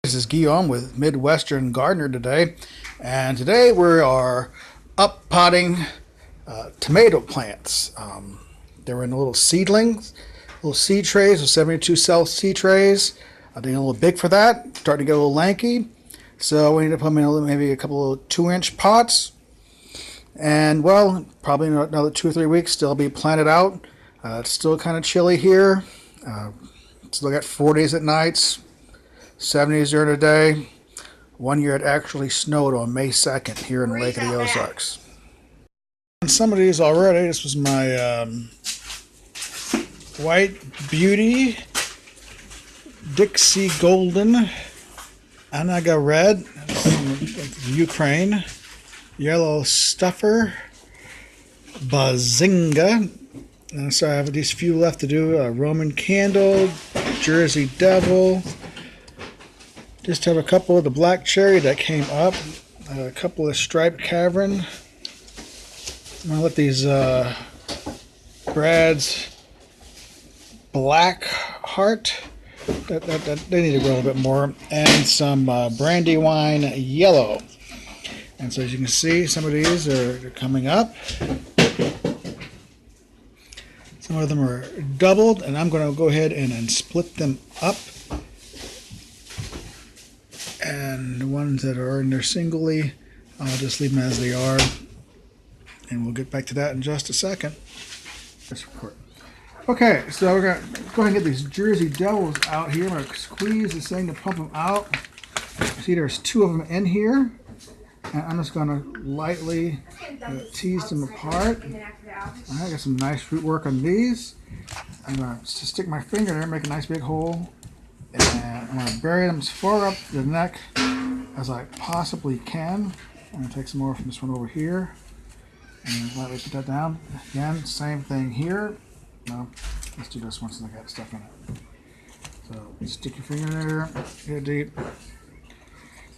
This is Guillaume with Midwestern Gardener today, and today we are up potting tomato plants. They're in little seedlings, little seed trays with 72 cell seed trays. They're a little big for that, starting to get a little lanky. So we need to put them in maybe a couple of 2-inch pots. And well, probably another 2 or 3 weeks they'll be planted out. It's still kind of chilly here. Still got 40s at nights. 70s during the day. One year it actually snowed on May 2nd here in Lake of the Ozarks. And some of these already. This was my White Beauty, Dixie Golden, Anaga Red, Ukraine, Yellow Stuffer, Bazinga. And so I have these few left to do. Roman Candle, Jersey Devil. Just have a couple of the black cherry that came up, a couple of striped cavern. I'm gonna let these Brad's black heart. That they need to grow a little bit more, and some Brandywine yellow. And so as you can see, some of these are coming up. Some of them are doubled, and I'm going to go ahead and split them up. And the ones that are in there singly, I'll just leave them as they are. And we'll get back to that in just a second. Okay, so we're going to go ahead and get these Jersey Devils out here. I'm going to squeeze this thing to pump them out. See, there's 2 of them in here. And I'm just going to lightly tease them apart. I got some nice root work on these. I'm going to stick my finger there, make a nice big hole. And I'm going to bury them as far up the neck as I possibly can. I'm going to take some more from this one over here and lightly put that down. Again, same thing here. No, let's do this one since I got stuff in it. So stick your finger in there, get it deep,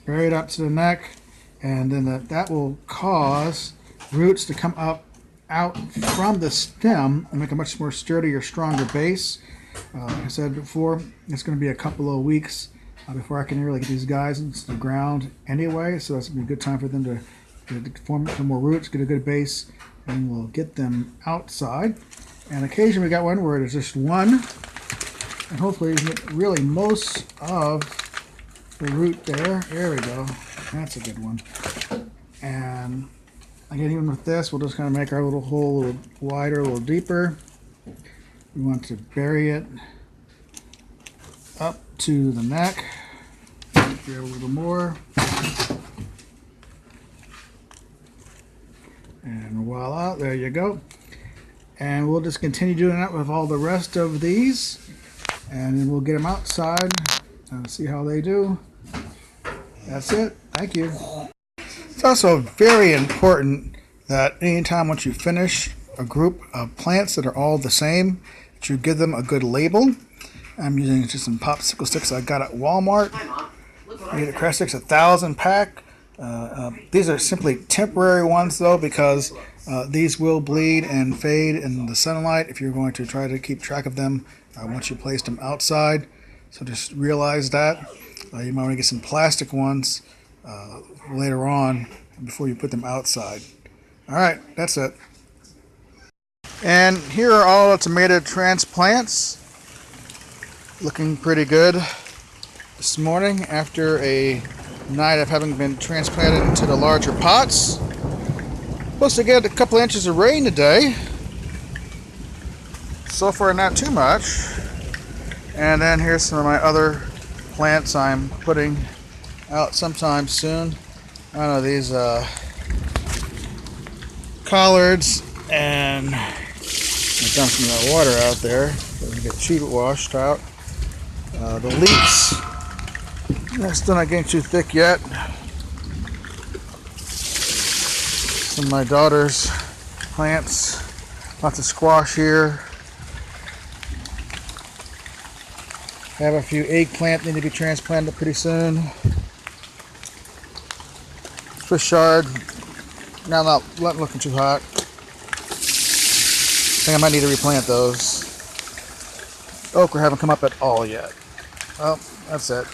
bury it up to the neck, and then that will cause roots to come up out from the stem and make a much more sturdier, stronger base. Like I said before, it's going to be a couple of weeks before I can really get these guys into the ground anyway, so that's going to be a good time for them to form some more roots, get a good base, and we'll get them outside. And occasionally we got one where there's just one, and hopefully you can get really most of the root there. There we go. That's a good one. And again, even with this, we'll just kind of make our little hole a little wider, a little deeper. We want to bury it up to the neck. Bury a little more. And voila, there you go. And we'll just continue doing that with all the rest of these. And then we'll get them outside and see how they do. That's it. Thank you. It's also very important that anytime once you finish a group of plants that are all the same, that you give them a good label. I'm using just some popsicle sticks I got at Walmart. You get a crash sticks, 1,000 pack. These are simply temporary ones though, because these will bleed and fade in the sunlight if you're going to try to keep track of them once you place them outside. So just realize that. You might want to get some plastic ones later on before you put them outside. Alright, that's it. And here are all the tomato transplants. Looking pretty good this morning after a night of having been transplanted into the larger pots. Supposed to get a couple inches of rain today. So far not too much. And then here's some of my other plants I'm putting out sometime soon. I don't know, these collards, and I dumped some of that water out there. Doesn't get too washed out. The leeks, they're still not getting too thick yet. Some of my daughter's plants, lots of squash here. I have a few eggplant need to be transplanted pretty soon. Swiss chard, now not looking too hot. I think I might need to replant those. Okra haven't come up at all yet. Well, that's it.